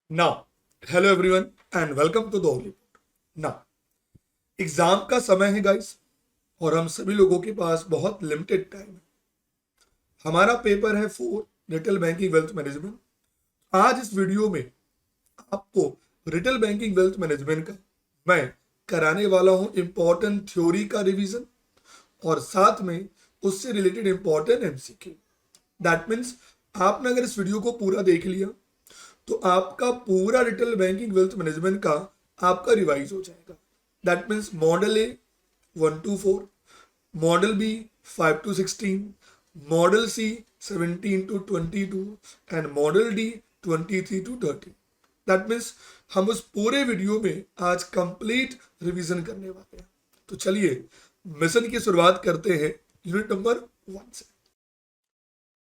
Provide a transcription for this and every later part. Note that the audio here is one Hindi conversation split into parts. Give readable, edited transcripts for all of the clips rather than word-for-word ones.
Now, hello everyone and welcome to the Holy Report. Now, exam का समय है गाइस और हम सभी लोगों के पास बहुत लिमिटेड टाइम है। हमारा पेपर है 4 रिटेल बैंकिंग वेल्थ मैनेजमेंट। आज इस वीडियो में आपको रिटेल बैंकिंग वेल्थ मैनेजमेंट का मैं कराने वाला हूं इंपॉर्टेंट थ्योरी का रिवीजन और साथ में उससे related important MCQ. That means आपने अगर इस वीडियो को पूरा देख लिया तो आपका पूरा रिटेल बैंकिंग वेल्थ मैनेजमेंट का आपका रिवाइज हो जाएगा। That means model A 1 to 4, model B 5 to 16, model C 17 to 22 and model D 23 to 30। That means हम उस पूरे वीडियो में आज कंप्लीट रिवीजन करने वाले हैं। तो चलिए मिशन की शुरुआत करते हैं यूनिट नंबर 1 से।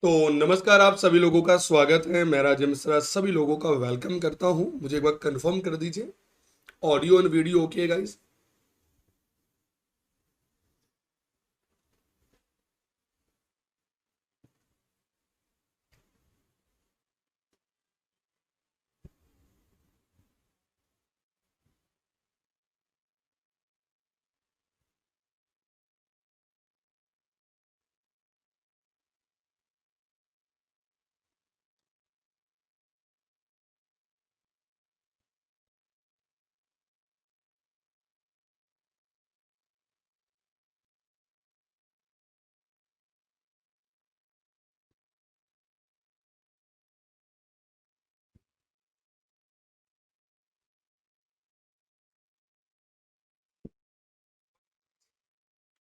तो नमस्कार, आप सभी लोगों का स्वागत है। मैं राजेश मिश्रा सभी लोगों का वेलकम करता हूं। मुझे एक बार कंफर्म कर दीजिए audio and video okay guys.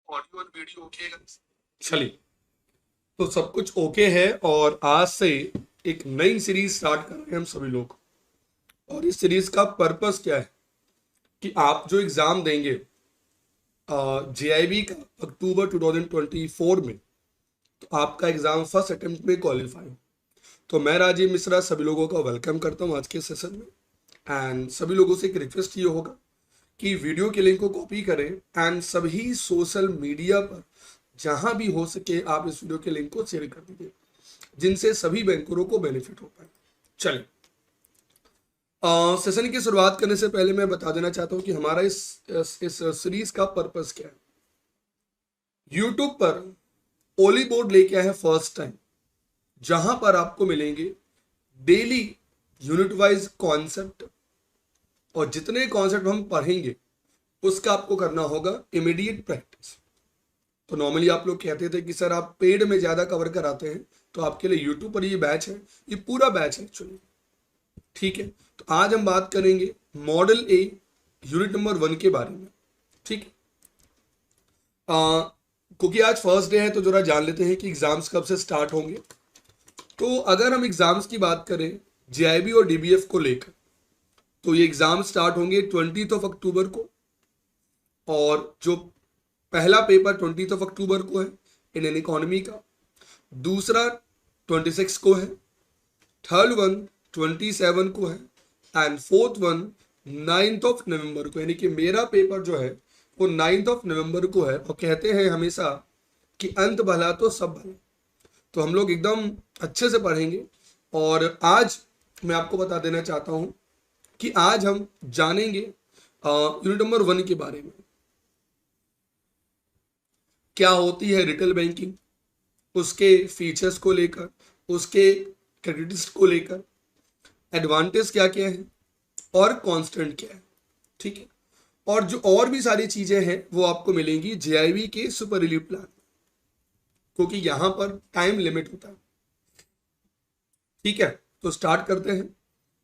Audio and video okay guys. चलिए, तो सब कुछ ओके है और आज से एक नई सीरीज स्टार्ट कर रहे हैं हम सभी लोग। और इस सीरीज का पर्पस क्या है कि आप जो एग्जाम देंगे जेआईबी का अक्टूबर 2024 में, तो आपका एग्जाम फर्स्ट अटेम्प्ट में क्वालिफाई हो। तो मैं राजीव मिश्रा सभी लोगों का वेलकम करता हूँ आज के सेशन में। एंड सभी लोगों से एक रिक्वेस्ट ये होगा कि वीडियो के लिंक को कॉपी करें एंड सभी सोशल मीडिया पर जहां भी हो सके आप इस वीडियो के लिंक को शेयर कर दीजिए, जिनसे सभी बैंकरों को बेनिफिट हो पाए। चलिए, सेशन की शुरुआत करने से पहले मैं बता देना चाहता हूं कि हमारा इस सीरीज का पर्पस क्या है। यूट्यूब पर ओली बोर्ड लेके आए हैं फर्स्ट टाइम, जहां पर आपको मिलेंगे डेली यूनिट वाइज कॉन्सेप्ट और जितने कॉन्सेप्ट हम पढ़ेंगे उसका आपको करना होगा इमीडिएट प्रैक्टिस। तो नॉर्मली आप लोग कहते थे कि सर आप पेड में ज्यादा कवर कराते हैं, तो आपके लिए यूट्यूब पर ये बैच है, ये पूरा बैच है एक्चुअली। ठीक है, तो आज हम बात करेंगे मॉडल ए यूनिट नंबर 1 के बारे में। ठीक है, क्योंकि आज फर्स्ट डे है तो जरा जान लेते हैं कि एग्जाम्स कब से स्टार्ट होंगे। तो अगर हम एग्जाम्स की बात करें जेआईबी और डीबीएफ को लेकर, तो ये एग्जाम स्टार्ट होंगे 20 अक्टूबर को। और जो पहला पेपर 20 अक्टूबर को है इंडियन इकोनॉमी का, दूसरा 26 को है, थर्ड वन 27 को है एंड फोर्थ वन 9 नवंबर को। यानी कि मेरा पेपर जो है वो 9 नवंबर को है। और कहते हैं हमेशा कि अंत भला तो सब भला, तो हम लोग एकदम अच्छे से पढ़ेंगे। और आज मैं आपको बता देना चाहता हूं कि आज हम जानेंगे यूनिट नंबर 1 के बारे में। क्या होती है रिटेल बैंकिंग, उसके फीचर्स को लेकर, उसके क्रेडिट्स को लेकर, एडवांटेज क्या क्या है और कांस्टेंट क्या है। ठीक है, और जो और भी सारी चीजें हैं वो आपको मिलेंगी जेआईबी के सुपर रिलीफ प्लान, क्योंकि यहां पर टाइम लिमिट होता है। ठीक है, तो स्टार्ट करते हैं।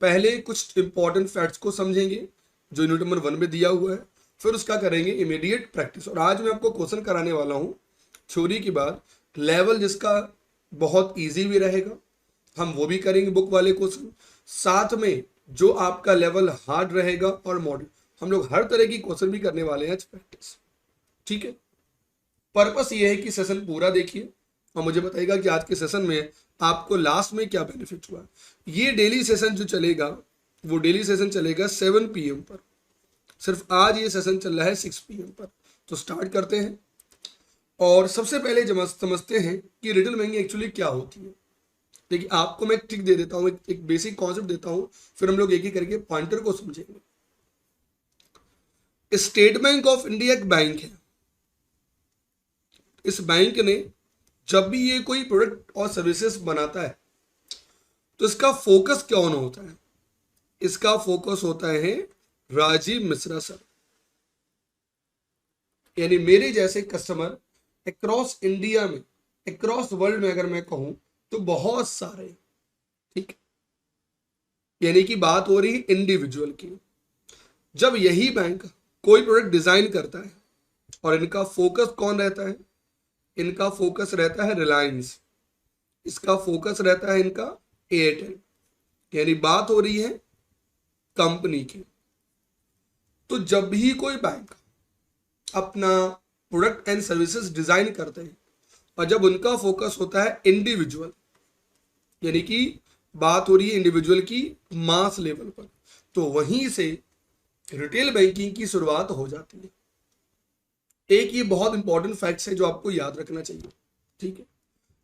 पहले कुछ इंपॉर्टेंट फैक्ट्स को समझेंगे जो यूनिट नंबर 1 में दिया हुआ है, फिर उसका करेंगे इमीडिएट प्रैक्टिस। और आज मैं आपको क्वेश्चन कराने वाला हूं थ्योरी के बाद लेवल जिसका बहुत इजी भी रहेगा, हम वो भी करेंगे बुक वाले क्वेश्चन, साथ में जो आपका लेवल हार्ड रहेगा और मॉडल, हम लोग हर तरह की क्वेश्चन भी करने वाले हैं आज प्रैक्टिस। ठीक है, पर्पस ये है कि सेशन पूरा देखिए और मुझे बताइएगा कि आज के सेशन में आपको लास्ट में क्या बेनिफिट हुआ। ये डेली सेशन जो चलेगा वो डेली सेशन चलेगा 7 PM पर। सिर्फ आज ये सेशन चल रहा है 6 PM पर। तो स्टार्ट करते हैं और सबसे पहले समझते हैं कि रिटेल बैंकिंग एक्चुअली क्या होती है। देखिए आपको मैं एक ट्रिक दे देता हूँ, एक बेसिक कॉन्सेप्ट देता हूँ, फिर हम लोग एक एक करके पॉइंटर को समझेंगे। स्टेट बैंक ऑफ इंडिया एक बैंक है। इस बैंक ने जब भी ये कोई प्रोडक्ट और सर्विसेज बनाता है तो इसका फोकस कौन होता है? इसका फोकस होता है राजीव मिश्रा सर। यानी मेरे जैसे कस्टमर अक्रॉस इंडिया में, अक्रॉस वर्ल्ड में अगर मैं कहूं तो बहुत सारे, ठीक। यानी कि बात हो रही है इंडिविजुअल की। जब यही बैंक कोई प्रोडक्ट डिजाइन करता है और इनका फोकस कौन रहता है? इनका फोकस रहता है रिलायंस, इसका फोकस रहता है इनका एयरटेल। यानी बात हो रही है कंपनी की। तो जब भी कोई बैंक अपना प्रोडक्ट एंड सर्विसेज डिजाइन करते हैं और जब उनका फोकस होता है इंडिविजुअल, यानी कि बात हो रही है इंडिविजुअल की मास लेवल पर, तो वहीं से रिटेल बैंकिंग की शुरुआत हो जाती है। एक ये बहुत इंपॉर्टेंट फैक्ट है जो आपको याद रखना चाहिए, ठीक है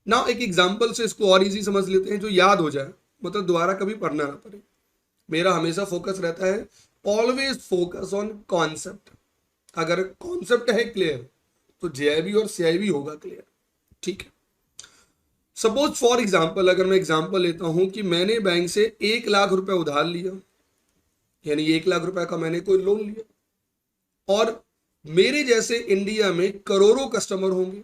ना। एक एग्जांपल से इसको और इजी समझ लेते हैं जो याद हो जाए, मतलब दोबारा कभी पढ़ना ना पड़े। मेरा हमेशा फोकस रहता है ऑलवेज फोकस ऑन कॉन्सेप्ट। अगर कॉन्सेप्ट है क्लियर तो जेआईबी और सीआईबी होगा क्लियर, ठीक है। सपोज फॉर एग्जाम्पल, अगर मैं एग्जाम्पल लेता हूं कि मैंने बैंक से 1 लाख रुपए उधार लिया, यानी 1 लाख रुपए का मैंने कोई लोन लिया, और मेरे जैसे इंडिया में करोड़ों कस्टमर होंगे,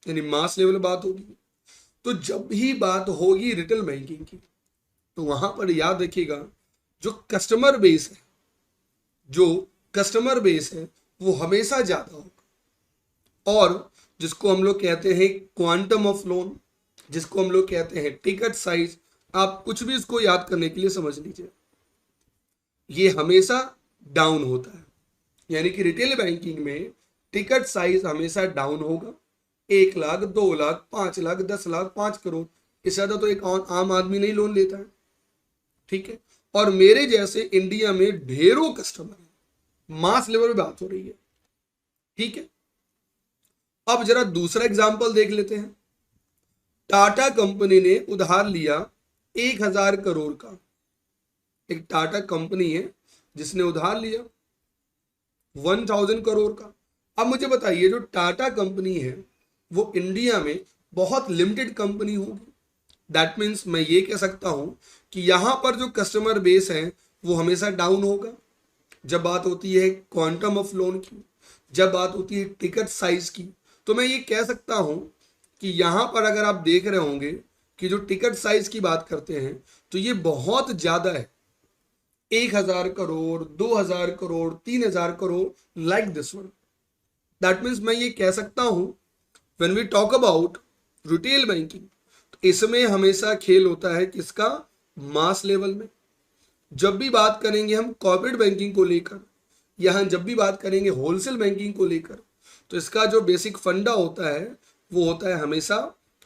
यानी मास लेवल बात होगी। तो जब भी बात होगी रिटेल बैंकिंग की तो वहां पर याद रखिएगा जो कस्टमर बेस है, जो कस्टमर बेस है वो हमेशा ज्यादा होगा। और जिसको हम लोग कहते हैं क्वांटम ऑफ लोन, जिसको हम लोग कहते हैं टिकट साइज, आप कुछ भी इसको याद करने के लिए समझ लीजिए, ये हमेशा डाउन होता है। यानी कि रिटेल बैंकिंग में टिकट साइज हमेशा डाउन होगा। 1 लाख, 2 लाख, 5 लाख, 10 लाख, 5 करोड़, इससे ज्यादा तो एक आम आदमी नहीं लोन लेता है, ठीक है। और मेरे जैसे इंडिया में ढेरों कस्टमर हैं, मास लेवल पे बात हो रही है, ठीक है। अब जरा दूसरा एग्जांपल देख लेते हैं। टाटा कंपनी ने उधार लिया 1000 करोड़ का। एक टाटा कंपनी है जिसने उधार लिया 1000 करोड़ का। अब मुझे बताइए जो टाटा कंपनी है वो इंडिया में बहुत लिमिटेड कंपनी होगी। दैट मीन्स मैं ये कह सकता हूं कि यहां पर जो कस्टमर बेस है वो हमेशा डाउन होगा जब बात होती है क्वांटम ऑफ लोन की, जब बात होती है टिकट साइज की। तो मैं ये कह सकता हूं कि यहां पर अगर आप देख रहे होंगे कि जो टिकट साइज की बात करते हैं तो ये बहुत ज्यादा है, 1000 crore, 2000 crore, 3000 crore, like this one. That means मैं ये कह सकता हूं when we talk about retail banking तो इसमें हमेशा खेल होता है किसका? मास लेवल में। जब भी बात करेंगे हम कॉर्पोरेट बैंकिंग को लेकर, यहां जब भी बात करेंगे होलसेल बैंकिंग को लेकर, तो इसका जो बेसिक फंडा होता है वो होता है हमेशा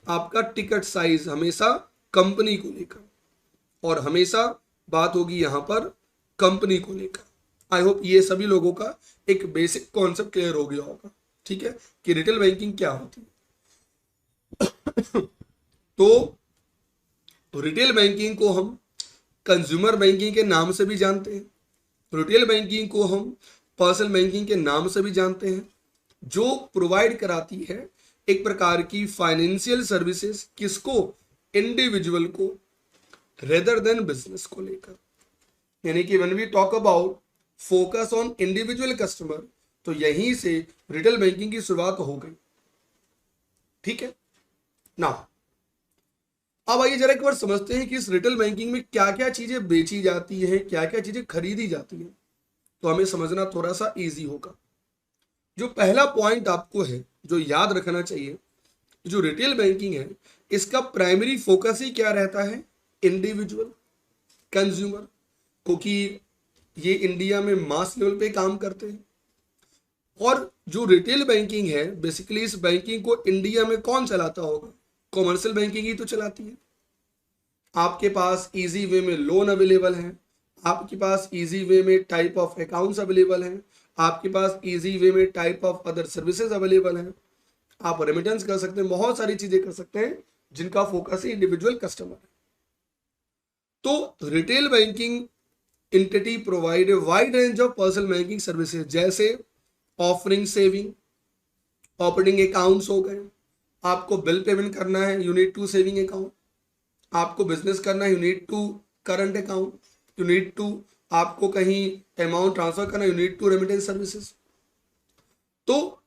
आपका टिकट साइज, हमेशा कंपनी को लेकर, और हमेशा बात होगी यहां पर कंपनी को लेकर। आई होप ये सभी लोगों का एक बेसिक कॉन्सेप्ट क्लियर हो गया होगा, ठीक है, कि रिटेल बैंकिंग क्या होती है। तो रिटेल बैंकिंग को हम कंज्यूमर बैंकिंग के नाम से भी जानते हैं, रिटेल बैंकिंग को हम पर्सनल बैंकिंग के नाम से भी जानते हैं, जो प्रोवाइड कराती है एक प्रकार की फाइनेंशियल सर्विसेज, किसको? इंडिविजुअल को, रेदर देन बिजनेस को लेकर। यानी कि when we talk about focus on individual customer तो यहीं से रिटेल बैंकिंग की शुरुआत हो गई, ठीक है ना। अब आइए जरा एक बार समझते हैं कि इस रिटेल बैंकिंग में क्या क्या चीजें बेची जाती हैं, क्या क्या चीजें खरीदी जाती हैं, तो हमें समझना थोड़ा सा इजी होगा। जो पहला पॉइंट आपको है जो याद रखना चाहिए, जो रिटेल बैंकिंग है इसका प्राइमरी फोकस ही क्या रहता है? इंडिविजुअल कंज्यूमर, क्योंकि ये इंडिया में मास लेवल पे काम करते हैं। और जो रिटेल बैंकिंग है बेसिकली इस बैंकिंग को इंडिया में कौन चलाता होगा? कॉमर्शियल बैंकिंग ही तो चलाती है। आपके पास इजी वे में लोन अवेलेबल है, आपके पास इजी वे में टाइप ऑफ अकाउंट्स अवेलेबल हैं, आपके पास इजी वे में type of other services available हैं, आप रेमिटेंस कर सकते हैं, बहुत सारी चीजें कर सकते हैं जिनका फोकस है इंडिविजुअल कस्टमर। तो retail banking entity provide a wide range of personal banking services, जैसे ऑफरिंग सेविंग, ऑपरेटिंग अकाउंट्स हो गए, आपको बिल पेमेंट करना है you need to saving account, आपको बिजनेस करना है you need to current account, you need to आपको कहीं अमाउंट ट्रांसफर करना, you need to remittance services. तो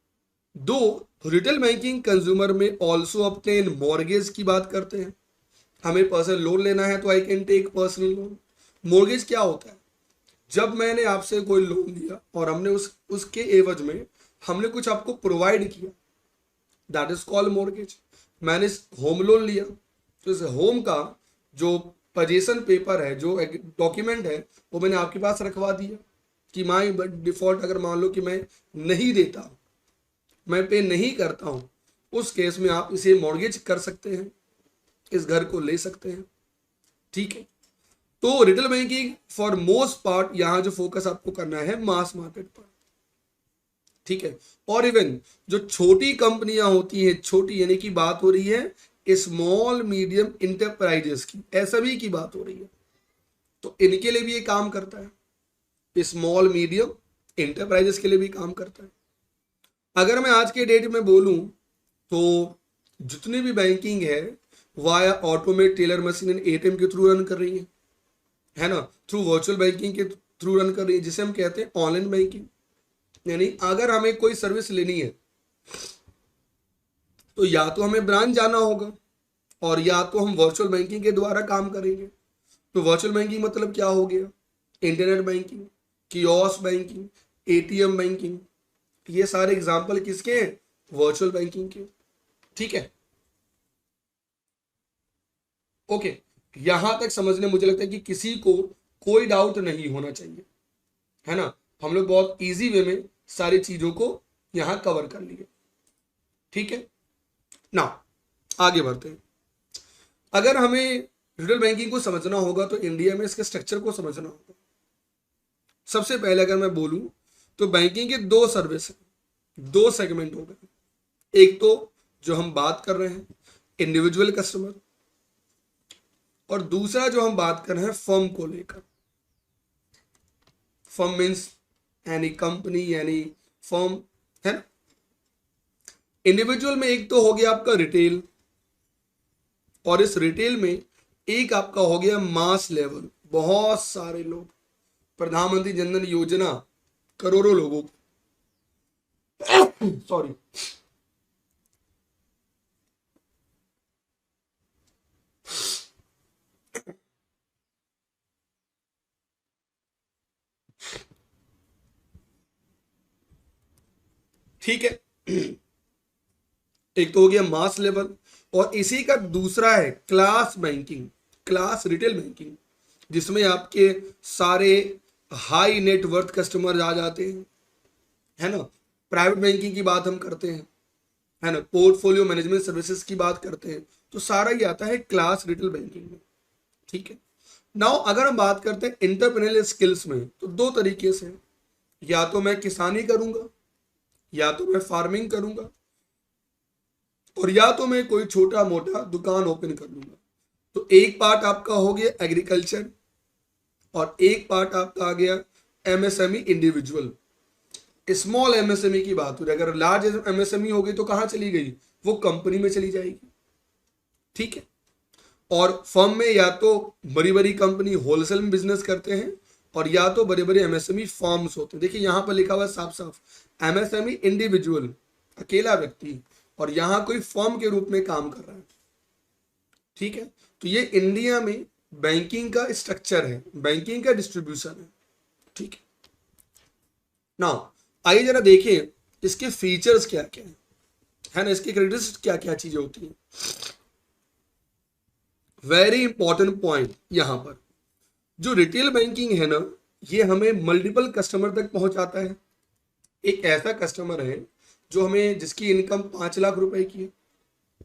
दो रिटेल बैंकिंग कंज्यूमर में ऑल्सो ऑब्टेन मॉर्गेज की बात करते हैं, हमें पर्सनल लोन लेना है तो I can take personal loan. Mortgage क्या होता है? जब मैंने आपसे कोई लोन लिया और हमने उसके एवज में हमने कुछ आपको प्रोवाइड किया, दैट इज कॉल्ड मॉर्गेज। मैंने होम लोन लिया तो इस होम का जो पोजीशन पेपर है, जो डॉक्यूमेंट है, वो मैंने आपके पास रखवा दिया कि माई डिफॉल्ट अगर मान लो कि मैं नहीं देता, मैं पे नहीं करता हूं, उस केस में आप इसे मॉर्गेज कर सकते हैं, इस घर को ले सकते हैं। ठीक है, तो retail banking for most part यहां जो फोकस आपको करना है मास मार्केट पर। ठीक है, और इवन जो छोटी कंपनियां होती हैं, छोटी यानी कि बात हो रही है स्मॉल मीडियम इंटरप्राइजेस की, एसएमई की बात हो रही है, तो इनके लिए भी ये काम करता है, स्मॉल मीडियम इंटरप्राइजेस के लिए भी काम करता है। अगर मैं आज के डेट में बोलूं तो जितनी भी बैंकिंग है via automate teller machine and ATM के थ्रू रन कर रही है ना, थ्रू वर्चुअल बैंकिंग के थ्रू रन कर रही है, जिसे हम कहते हैं ऑनलाइन बैंकिंग। यानी अगर हमें कोई सर्विस लेनी है तो या तो हमें ब्रांच जाना होगा और या तो हम वर्चुअल बैंकिंग के द्वारा काम करेंगे। तो वर्चुअल बैंकिंग मतलब क्या हो गया? Internet banking, kiosk banking, ATM banking, ये सारे एग्जाम्पल किसके हैं? वर्चुअल बैंकिंग के। ठीक है, ओके, यहां तक समझने मुझे लगता है कि किसी को कोई डाउट नहीं होना चाहिए, है ना। हम लोग बहुत इजी वे में सारी चीजों को यहां कवर कर लिए। ठीक है ना, आगे बढ़ते हैं। अगर हमें रिटेल बैंकिंग को समझना होगा तो इंडिया में इसके स्ट्रक्चर को समझना होगा। सबसे पहले अगर मैं बोलूं तो बैंकिंग के दो सर्विस हैं, दो सेगमेंट हो गए। एक तो जो हम बात कर रहे हैं इंडिविजुअल कस्टमर, और दूसरा जो हम बात कर रहे हैं फर्म को लेकर। फर्म मीन्स एनी कंपनी, यानी फर्म, है ना। इंडिविजुअल में एक तो हो गया आपका रिटेल, और इस रिटेल में एक आपका हो गया मास लेवल, बहुत सारे लोग, प्रधानमंत्री जनधन योजना करोड़ों लोगों को सॉरी, ठीक है। एक तो हो गया मास लेवल, और इसी का दूसरा है class banking, class retail banking, जिसमें आपके सारे हाई नेटवर्थ कस्टमर आ जाते हैं, है ना। प्राइवेट बैंकिंग की बात हम करते हैं, है ना, पोर्टफोलियो मैनेजमेंट सर्विसेज की बात करते हैं, तो सारा ही आता है क्लास रिटेल बैंकिंग में। ठीक है, नाउ अगर हम बात करते हैं इंटरप्रेन्योरियल स्किल्स में, तो दो तरीके से, या तो मैं किसानी करूंगा, या तो मैं फार्मिंग करूंगा, और या तो मैं कोई छोटा मोटा दुकान ओपन कर लूंगा। तो एक पार्ट आपका हो गया एग्रीकल्चर, और एक पार्ट आपका आ गया एमएसएमई इंडिविजुअल। स्मॉल एमएसएमई की बात हो रही है, अगर लार्ज एमएसएमई हो गई तो कहां चली गई? वो कंपनी में चली जाएगी। ठीक है, और फर्म में या तो बड़ी बड़ी कंपनी होलसेल में बिजनेस करते हैं, और या तो बड़े बड़े एमएसएमई फर्म्स होते हैं। देखिए यहां पर लिखा हुआ है साफ साफ, एमएसएमई इंडिविजुअल अकेला व्यक्ति, और यहां कोई फर्म के रूप में काम कर रहा है। ठीक है, तो ये इंडिया में बैंकिंग का स्ट्रक्चर है, बैंकिंग का डिस्ट्रीब्यूशन है। ठीक है, नाउ आइए जरा देखें इसके फीचर्स क्या क्या है ना, इसके कैरेक्टरिस्टिक्स क्या क्या चीजें होती हैं। वेरी इंपॉर्टेंट पॉइंट यहां पर, जो रिटेल बैंकिंग है ना, ये हमें मल्टीपल कस्टमर तक पहुंचाता है। एक ऐसा कस्टमर है जो हमें, जिसकी इनकम 5 लाख रुपए की है,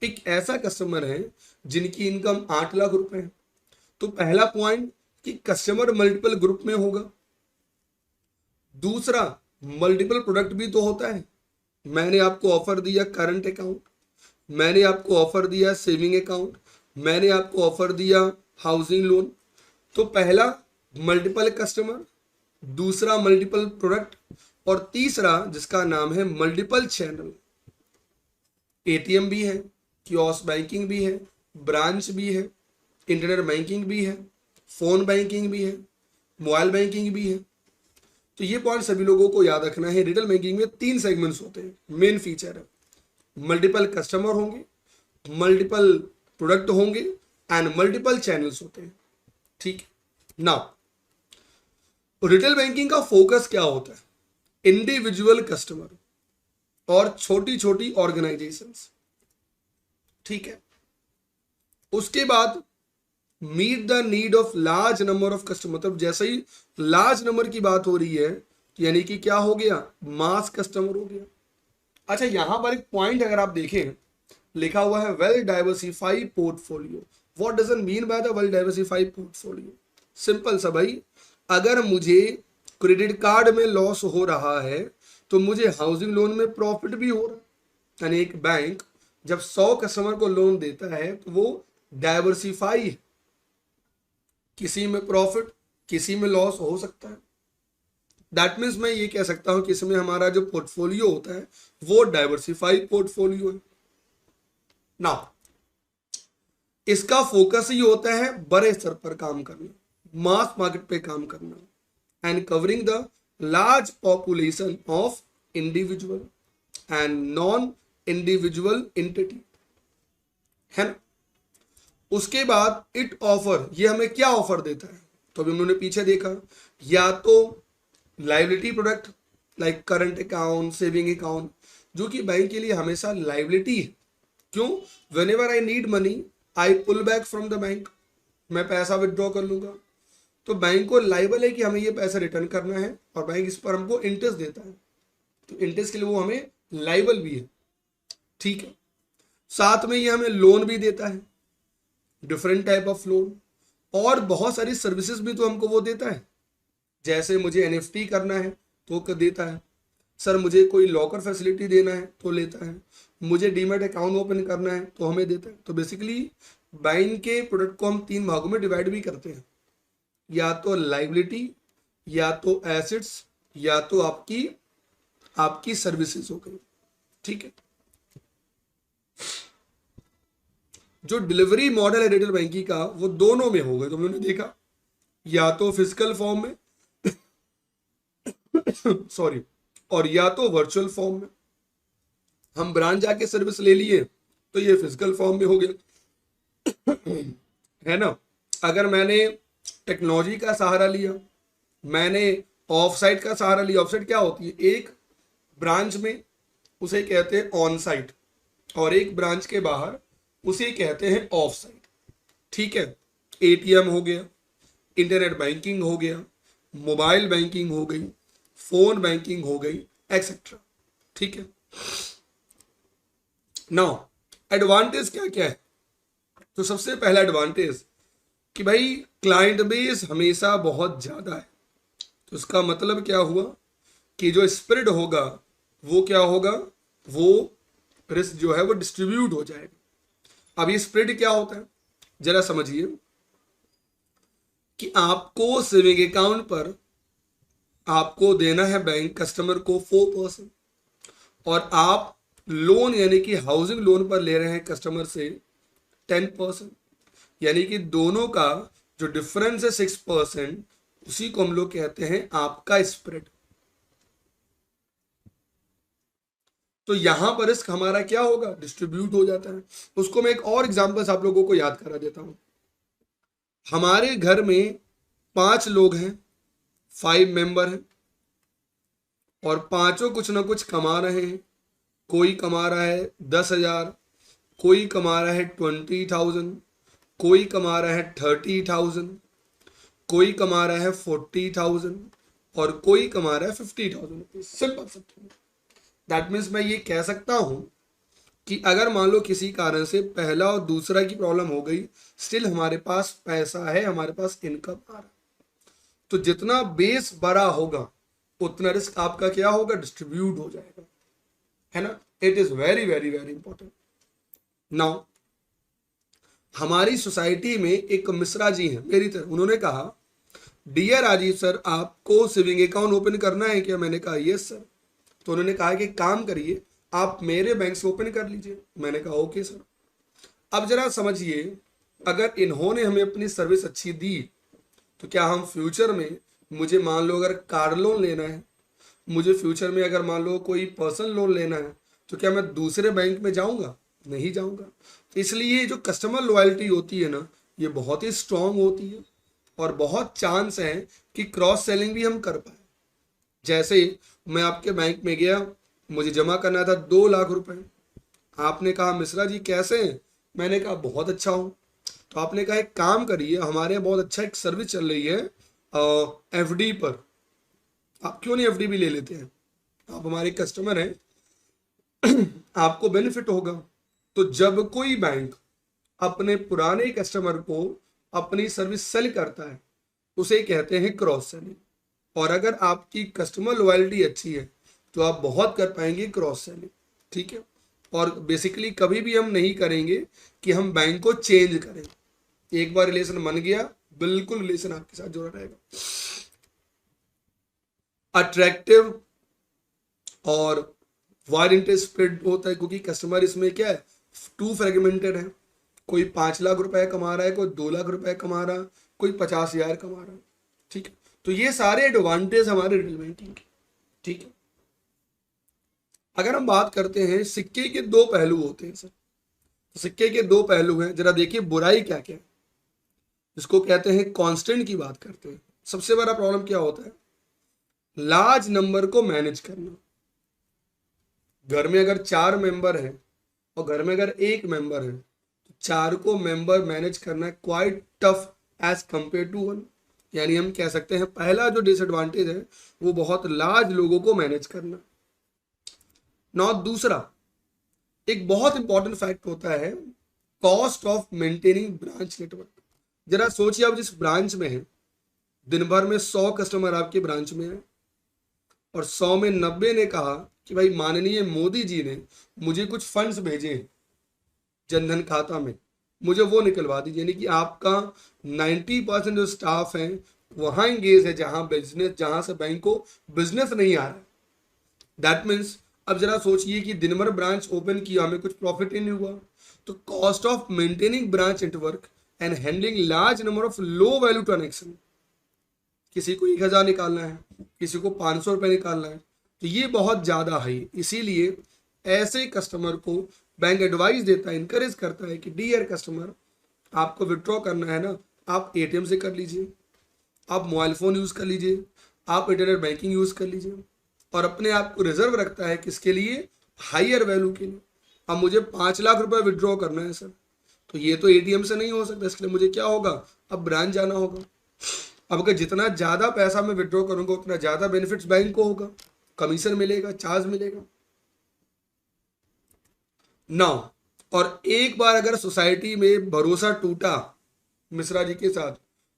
एक ऐसा कस्टमर है जिनकी इनकम 8 लाख रुपए है। तो पहला पॉइंट कि कस्टमर मल्टीपल ग्रुप में होगा। दूसरा, मल्टीपल प्रोडक्ट भी तो होता है। मैंने आपको ऑफर दिया करंट अकाउंट, मैंने आपको ऑफर दिया सेविंग अकाउंट, मैंने आपको ऑफर दिया हाउसिंग लोन। तो पहला मल्टीपल कस्टमर, दूसरा मल्टीपल प्रोडक्ट, और तीसरा जिसका नाम है मल्टीपल चैनल। एटीएम भी है, कियोस्क बैंकिंग भी है, ब्रांच भी है, इंटरनेट बैंकिंग भी है, फोन बैंकिंग भी है, मोबाइल बैंकिंग भी है। तो ये पॉइंट सभी लोगों को याद रखना है। रिटेल बैंकिंग में 3 सेगमेंट्स होते हैं, मेन फीचर है। मल्टीपल कस्टमर होंगे, मल्टीपल प्रोडक्ट होंगे एंड मल्टीपल चैनल्स होते हैं। ठीक है ना। रिटेल बैंकिंग का फोकस क्या होता है? इंडिविजुअल कस्टमर और छोटी छोटी ऑर्गेनाइजेशंस। ठीक है। उसके बाद meet the need of large number of customer, मतलब जैसे ही लार्ज नंबर की बात हो रही है यानी कि क्या हो गया, मास कस्टमर हो गया। अच्छा, यहां पर एक पॉइंट अगर आप देखें, लिखा हुआ है well diversified portfolio. What doesn't mean by the well diversified portfolio? Simple सा भाई, अगर मुझे क्रेडिट कार्ड में लॉस हो रहा है तो मुझे हाउसिंग लोन में प्रॉफिट भी हो रहा है। यानी एक बैंक जब 100 कस्टमर को लोन देता है तो वो डाइवर्सिफाई है, किसी में प्रॉफिट किसी में लॉस हो सकता है। दैट मीन्स मैं ये कह सकता हूं कि इसमें हमारा जो पोर्टफोलियो होता है वो डाइवर्सिफाइड पोर्टफोलियो है ना। इसका फोकस ही होता है बड़े स्तर पर काम करना, मास मार्केट पे काम करना and covering the large population of individual and non individual entity, है ना। उसके बाद इट ऑफर, ये हमें क्या ऑफर देता है? तो अभी उन्होंने पीछे देखा, या तो liability product like current account, saving account, जो कि बैंक के लिए हमेशा लाइबिलिटी है। क्यों? Whenever I need money I pull back from the bank, मैं पैसा विड्रॉ कर लूंगा। तो बैंक को लाइबल है कि हमें ये पैसा रिटर्न करना है और बैंक इस पर हमको इंटरेस्ट देता है, तो इंटरेस्ट के लिए वो हमें लाइबल भी है। ठीक है। साथ में ये हमें लोन भी देता है, डिफरेंट टाइप ऑफ लोन, और बहुत सारी सर्विसेज भी तो हमको वो देता है। जैसे मुझे एनएफटी करना है तो देता है, सर मुझे कोई लॉकर फैसिलिटी देना है तो लेता है, मुझे डीमैट अकाउंट ओपन करना है तो हमें देता है। तो बेसिकली बैंक के प्रोडक्ट को हम 3 भागों में डिवाइड भी करते हैं, या तो लाइबिलिटी, या तो एसेट्स, या तो आपकी सर्विसेज हो गई। ठीक है। जो डिलीवरी मॉडल है रिटेल बैंकिंग का वो दोनों में हो गए, तो हमने देखा या तो फिजिकल फॉर्म में सॉरी, और या तो वर्चुअल फॉर्म में। हम ब्रांच जाके सर्विस ले लिए तो ये फिजिकल फॉर्म में हो गया, है ना। अगर मैंने टेक्नोलॉजी का सहारा लिया, मैंने ऑफ साइट का सहारा लिया। ऑफ साइट क्या होती है? एक ब्रांच में उसे कहते हैं ऑन साइट, और एक ब्रांच के बाहर उसे कहते हैं ऑफ साइट। ठीक है। एटीएम हो गया, इंटरनेट बैंकिंग हो गया, मोबाइल बैंकिंग हो गई, फोन बैंकिंग हो गई, एक्सेट्रा। ठीक है। नाउ एडवांटेज क्या क्या है? तो सबसे पहला एडवांटेज कि भाई क्लाइंट बेस हमेशा बहुत ज्यादा है। तो इसका मतलब क्या हुआ कि जो स्प्रेड होगा वो क्या होगा, वो रिस्क जो है वो डिस्ट्रीब्यूट हो जाएगा। अब ये स्प्रेड क्या होता है जरा समझिए, कि आपको सेविंग अकाउंट पर आपको देना है बैंक कस्टमर को 4%, और आप लोन यानी कि हाउसिंग लोन पर ले रहे हैं कस्टमर से 10%, यानी कि दोनों का जो डिफरेंस है 6%, उसी को हम लोग कहते हैं आपका स्प्रेड। तो यहां पर रिस्क हमारा क्या होगा, डिस्ट्रीब्यूट हो जाता है। उसको मैं एक और एग्जांपल आप लोगों को याद करा देता हूं। हमारे घर में 5 लोग हैं, 5 मेंबर हैं, और पांचों कुछ ना कुछ कमा रहे हैं। कोई कमा रहा है 10,000, कोई कमा रहा है 20,000, कोई कमा रहा है 30,000, कोई कमा रहा है 40,000, और कोई कमा रहा है 50,000। Simple simple. दैट मीन्स मैं ये कह सकता हूं कि अगर मान लो किसी कारण से पहला और दूसरा की प्रॉब्लम हो गई, स्टिल हमारे पास पैसा है, हमारे पास इनकम आ रहा है। तो जितना बेस बड़ा होगा उतना रिस्क आपका क्या होगा, डिस्ट्रीब्यूट हो जाएगा, है ना। It is very very very important. Now हमारी सोसाइटी में एक मिश्रा जी हैं मेरी तरह, उन्होंने कहा डियर राजीव सर आपको सेविंग अकाउंट ओपन करना है क्या? मैंने कहा यस सर। तो उन्होंने कहा कि काम करिए आप मेरे बैंक से ओपन कर लीजिए। मैंने कहा ओके सर। अब जरा समझिए, अगर इन्होंने हमें अपनी सर्विस अच्छी दी तो क्या हम फ्यूचर में, मुझे मान लो अगर कार लोन लेना है, मुझे फ्यूचर में अगर मान लो कोई पर्सनल लोन लेना है, तो क्या मैं दूसरे बैंक में जाऊंगा? नहीं जाऊंगा। तो इसलिए जो कस्टमर लॉयल्टी होती है ना, ये बहुत ही स्ट्रांग होती है और बहुत चांस है कि क्रॉस सेलिंग भी हम कर पाए। जैसे मैं आपके बैंक में गया, मुझे जमा करना था 2 लाख रुपए। आपने कहा मिश्रा जी कैसे हैं? मैंने कहा बहुत अच्छा हूँ। तो आपने कहा एक काम करिए, हमारे यहाँ बहुत अच्छा एक सर्विस चल रही है एफडी पर, आप क्यों नहीं एफडी भी ले लेते हैं? आप हमारे कस्टमर हैं, आपको बेनिफिट होगा। तो जब कोई बैंक अपने पुराने कस्टमर को अपनी सर्विस सेल करता है, उसे कहते हैं क्रॉस सेलिंग। और अगर आपकी कस्टमर लॉयल्टी अच्छी है तो आप बहुत कर पाएंगे क्रॉस सेलिंग, ठीक है। और बेसिकली कभी भी हम नहीं करेंगे कि हम बैंक को चेंज करें। एक बार रिलेशन बन गया, बिल्कुल रिलेशन आपके साथ जुड़ा रहेगा। अट्रैक्टिव और वाइड इंटरेस्ट स्प्रेड होता है, क्योंकि कस्टमर इसमें क्या है, टू फ्रेगमेंटेड है। कोई 5 लाख रुपए कमा रहा है, कोई 2 लाख रुपए कमा रहा है, कोई 50,000 कमा रहा है, ठीक है। तो ये सारे एडवांटेज हमारे रिटेल बैंकिंग के, ठीक है। अगर हम बात करते हैं, सिक्के के दो पहलू होते हैं सर। तो सिक्के के दो पहलू हैं, जरा देखिए बुराई क्या क्या है। इसको कहते हैं कांस्टेंट की बात करते हैं। सबसे बड़ा प्रॉब्लम क्या होता है, लार्ज नंबर को मैनेज करना। घर में अगर 4 मेंबर हैं और घर में अगर 1 मेंबर है, तो 4 को मेंबर मैनेज करना quite tough as compare to 1। यानी हम कह सकते हैं पहला जो डिसएडवांटेज है वो बहुत लार्ज लोगों को मैनेज करना। नौ दूसरा एक बहुत इंपॉर्टेंट फैक्ट होता है cost of maintaining branch network. जरा सोचिए, आप जिस ब्रांच में हैं, दिन भर में 100 कस्टमर आपके ब्रांच में है और 100 में 90 ने कहा कि भाई माननीय मोदी जी ने मुझे कुछ फंड्स भेजे हैं जनधन खाता में, मुझे वो निकलवा दीजिए। यानी कि आपका 90% जो स्टाफ है वहां एंगेज है जहां से बैंक को बिजनेस नहीं आ रहा। दैट मीन्स अब जरा सोचिए कि दिन भर ब्रांच ओपन किया, हमें कुछ प्रॉफिट ही नहीं हुआ। तो cost of maintaining branch network and handling large number of low value transaction, किसी को 1,000 निकालना है, किसी को 500 रुपए निकालना है, तो ये बहुत ज़्यादा है। इसीलिए ऐसे कस्टमर को बैंक एडवाइस देता है, इनकरेज करता है कि डियर कस्टमर, आपको विड्रॉ करना है ना, आप एटीएम से कर लीजिए, आप मोबाइल फ़ोन यूज़ कर लीजिए, आप इंटरनेट बैंकिंग यूज़ कर लीजिए। और अपने आप को रिजर्व रखता है किसके लिए, हाइयर वैल्यू के लिए। अब मुझे 5 लाख रुपए विड्रॉ करना है सर, तो ये तो एटीएम से नहीं हो सकता, इसके लिए मुझे क्या होगा, अब ब्रांच जाना होगा। अब अगर जितना ज़्यादा पैसा मैं विड्रॉ करूंगा उतना ज़्यादा बेनिफिट्स बैंक को होगा, कमीशन मिलेगा, चार्ज मिलेगा ना। और एक बार अगर सोसाइटी में भरोसा टूटा मिश्रा जी के साथ,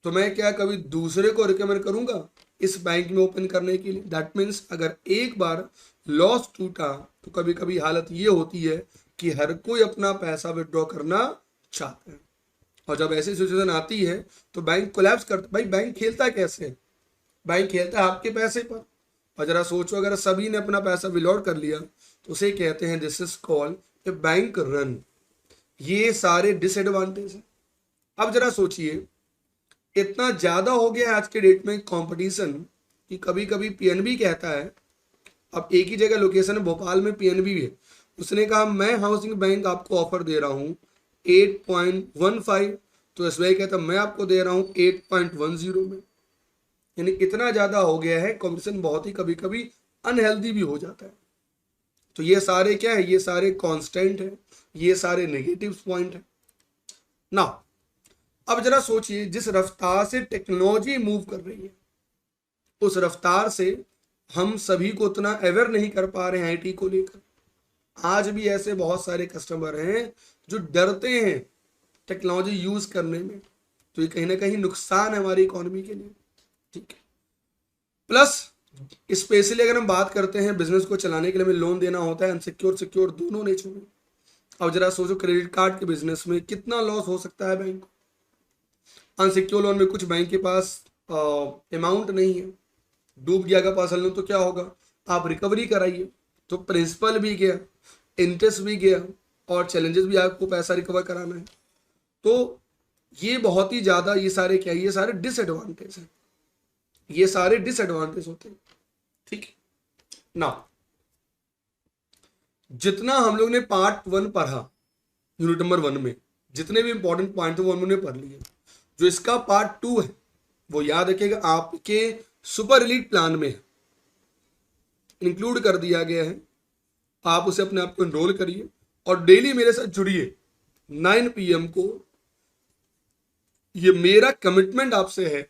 तो मैं क्या कभी दूसरे को रिकमेंड करूंगा इस बैंक में ओपन करने के लिए। दैट मीन्स अगर एक बार लॉस टूटा तो कभी कभी हालत ये होती है कि हर कोई अपना पैसा विड्रॉ करना चाहता है। और जब ऐसी सिचुएशन आती है तो बैंक कोलैप्स करता। भाई बैंक खेलता कैसे, बैंक खेलता है आपके पैसे पर। और जरा सोचो, अगर सभी ने अपना पैसा विलॉड कर लिया तो उसे कहते हैं this is called a bank run. ये सारे डिसएडवांटेज है। अब जरा सोचिए, इतना ज्यादा हो गया आज के डेट में कंपटीशन कि कभी कभी पीएनबी कहता है, अब एक ही जगह लोकेशन है, भोपाल में पीएनबी है, उसने कहा मैं हाउसिंग बैंक आपको ऑफर दे रहा हूँ 8.15, तो एसबीआई कहता मैं आपको दे रहा हूँ 8.10 में। यानी इतना ज्यादा हो गया है, कंपटीशन बहुत ही कभी कभी अनहेल्दी भी हो जाता है। तो ये सारे क्या है, ये सारे कांस्टेंट है, ये सारे नेगेटिव पॉइंट है ना। अब जरा सोचिए, जिस रफ्तार से टेक्नोलॉजी मूव कर रही है उस रफ्तार से हम सभी को उतना अवेयर नहीं कर पा रहे हैं आईटी को लेकर। आज भी ऐसे बहुत सारे कस्टमर हैं जो डरते हैं टेक्नोलॉजी यूज करने में, तो ये कहीं ना कहीं नुकसान है हमारी इकोनॉमी के लिए, ठीक है। प्लस स्पेशली अगर हम बात करते हैं बिजनेस को चलाने के लिए हमें लोन देना होता है, अनसिक्योर सिक्योर दोनों नेचर में। अब जरा सोचो क्रेडिट कार्ड के बिजनेस में कितना लॉस हो सकता है बैंक को। अनसिक्योर लोन में कुछ बैंक के पास अमाउंट नहीं है, डूब गया अगर पर्सनल लोन तो क्या होगा, आप रिकवरी कराइए तो प्रिंसिपल भी गया, इंटरेस्ट भी गया और चैलेंजेस भी, आपको पैसा रिकवर कराना है। तो ये बहुत ही ज़्यादा, ये सारे क्या, ये सारे डिसएडवांटेज हैं, ये सारे डिसएडवांटेज होते हैं। ठीक है ना, जितना हम लोग ने पार्ट 1 पढ़ा यूनिट नंबर 1 में, जितने भी इंपॉर्टेंट पॉइंट थे वो हमने पढ़ लिए। जो इसका पार्ट 2 है वो याद रखिएगा आपके सुपर एलीट प्लान में इंक्लूड कर दिया गया है। आप उसे अपने आप को एनरोल करिए और डेली मेरे साथ जुड़िए 9 PM को। ये मेरा कमिटमेंट आपसे है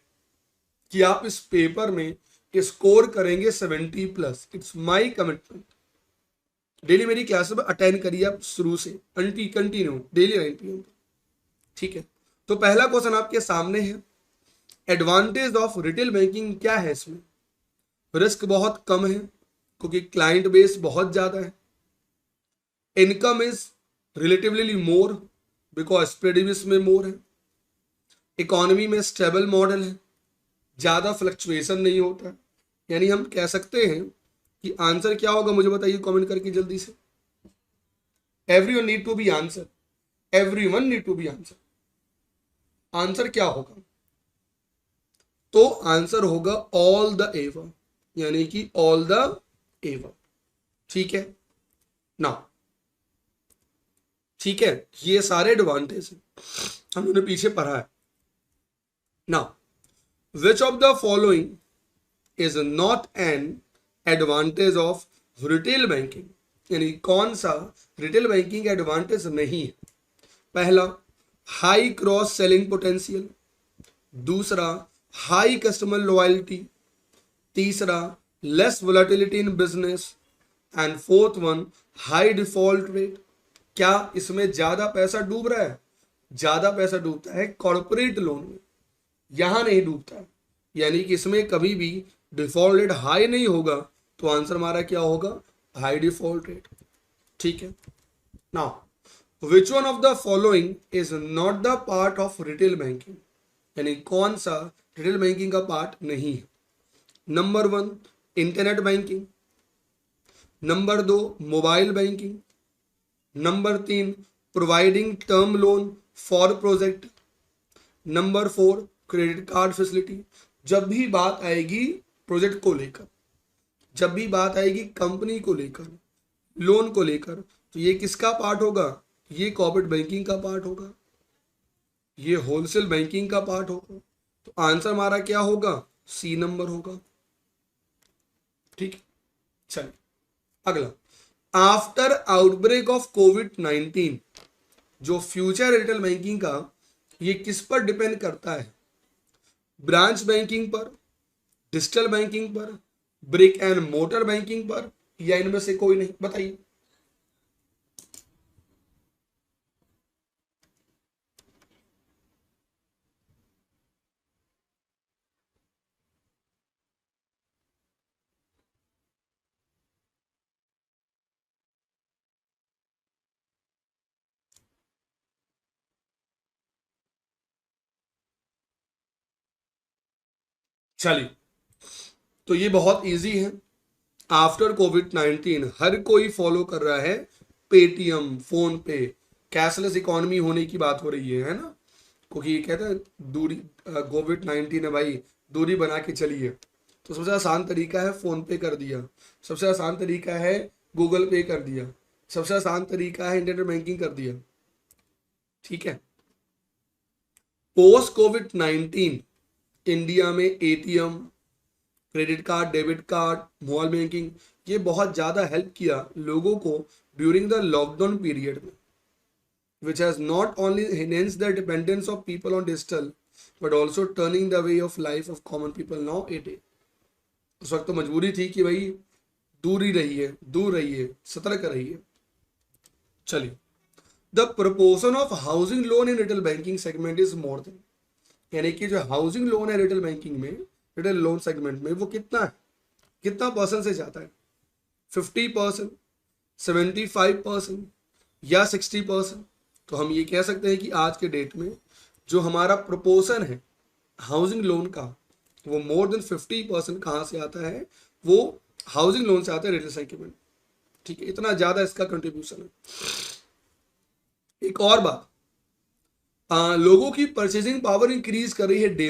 कि आप इस पेपर में स्कोर करेंगे 70+। It's my commitment. डेली मेरी क्लास में अटेंड करिए आप शुरू से कंटिन्यू डेली 9 PM। ठीक है, तो पहला क्वेश्चन आपके सामने है, एडवांटेज ऑफ रिटेल बैंकिंग क्या है। इसमें रिस्क बहुत कम है क्योंकि क्लाइंट बेस बहुत ज्यादा है। Income is relatively more because spread इसमें मोर है। इकोनॉमी में स्टेबल मॉडल है, ज्यादा फ्लक्चुएशन नहीं होता है। यानी हम कह सकते हैं कि आंसर क्या होगा, मुझे बताइए कमेंट करके जल्दी से। Everyone need to be answer, everyone need to be answer. Answer क्या होगा, तो आंसर होगा ऑल द एवर, यानी कि ऑल द एवर। ठीक है ना, ठीक है, ये सारे एडवांटेज हैं हमने पीछे पढ़ा है ना। Which of the following is not an advantage of retail banking, यानी कौन सा रिटेल बैंकिंग का एडवांटेज नहीं है। पहला, हाई क्रॉस सेलिंग पोटेंशियल। दूसरा, हाई कस्टमर लॉयल्टी। तीसरा, less volatility in business. And fourth one, high default rate. क्या इसमें ज्यादा पैसा डूब रहा है, ज्यादा पैसा डूबता है कॉर्पोरेट लोन में, यहां नहीं डूबता है, यानी कि इसमें कभी भी डिफॉल्ट रेट हाई नहीं होगा। तो आंसर हमारा क्या होगा, हाई डिफॉल्ट रेट। ठीक है, now which one of the following is not the part of retail banking, यानी कौन सा रिटेल बैंकिंग का पार्ट नहीं है। Number 1, internet banking. Number 2, mobile banking. Number 3, providing term loan for project. Number 4, credit card facility. जब भी बात आएगी प्रोजेक्ट को लेकर, जब भी बात आएगी कंपनी को लेकर, लोन को लेकर, तो ये किसका पार्ट होगा, ये कॉर्पोरेट बैंकिंग का पार्ट होगा, ये होलसेल बैंकिंग का पार्ट होगा। तो आंसर हमारा क्या होगा, सी नंबर होगा। ठीक है, चलिए अगला, आफ्टर आउटब्रेक ऑफ कोविड-19 जो फ्यूचर रिटेल बैंकिंग का, ये किस पर डिपेंड करता है, ब्रांच बैंकिंग पर, डिजिटल बैंकिंग पर, ब्रिक एंड मोटर बैंकिंग पर, या इनमें से कोई नहीं, बताइए। चलिए, तो ये बहुत इजी है। आफ्टर कोविड-19 हर कोई फॉलो कर रहा है पेटीएम, फोन पे, कैशलेस इकोनॉमी होने की बात हो रही है ना, क्योंकि ये कहते हैं दूरी, कोविड-19 है भाई, दूरी बना के चलिए। तो सबसे आसान तरीका है फोन पे कर दिया, सबसे आसान तरीका है गूगल पे कर दिया, सबसे आसान तरीका है इंटरनेट बैंकिंग कर दिया। ठीक है, पोस्ट कोविड-19 इंडिया में ATM, credit card, debit card, mobile banking, ये बहुत ज़्यादा हेल्प किया लोगों को ड्यूरिंग द लॉकडाउन पीरियड में, which has not only enhance the dependence of people on digital but also turning the way of life of common people now a day. उस वक्त तो मजबूरी थी कि भाई दूर ही रहिए, दूर रहिए, सतर्क रहिए। चलिए, the proportion of housing loan in retail banking segment is more than, यानी कि जो हाउसिंग लोन है रिटेल बैंकिंग में, रिटेल लोन सेगमेंट में, वो कितना है, कितना परसेंट से जाता है, 50%, 75%, या 60%, तो हम ये कह सकते हैं कि आज के डेट में जो हमारा प्रोपोर्शन है हाउसिंग लोन का, वो मोर देन 50% कहाँ से आता है, वो हाउसिंग लोन से आता है, रियल सेंटिमेंट। ठीक है, इतना ज्यादा इसका कंट्रीब्यूशन है। एक और बात, लोगों की परचेजिंग पावर इंक्रीज कर रही है डे